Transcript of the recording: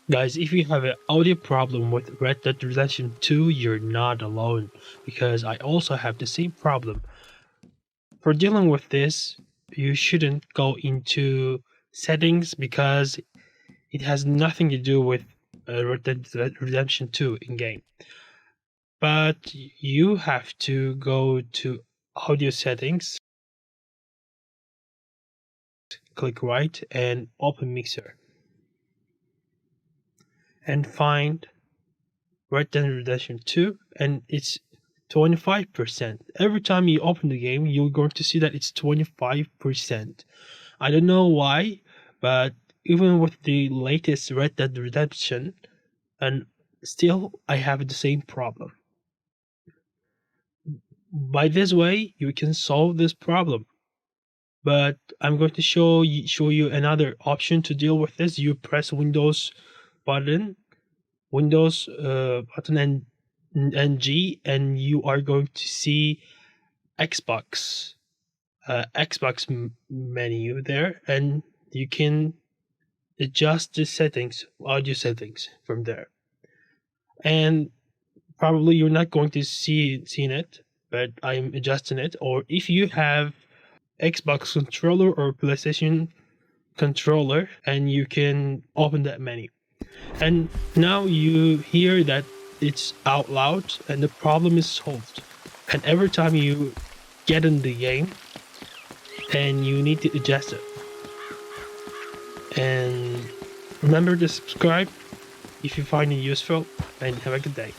Guys, if you have an audio problem with Red Dead Redemption 2, you're not alone, because I also have the same problem. For dealing with this, you shouldn't go into settings because it has nothing to do with Red Dead Redemption 2 in-game. But you have to go to audio settings, click right, and open Mixer. And find Red Dead Redemption 2, and it's 25%. Every time you open the game, you're going to see that it's 25%. I don't know why, but even with the latest Red Dead Redemption, and still I have the same problem. By this way, you can solve this problem. But I'm going to show you another option to deal with this. You press Windows button and G, and you are going to see Xbox menu there, and you can adjust the settings, audio settings from there. And probably you're not going to see it, but I'm adjusting it. Or if you have Xbox controller or PlayStation controller, and you can open that menu. And now you hear that it's out loud and the problem is solved. And every time you get in the game and you need to adjust it. And remember to subscribe if you find it useful, and have a good day.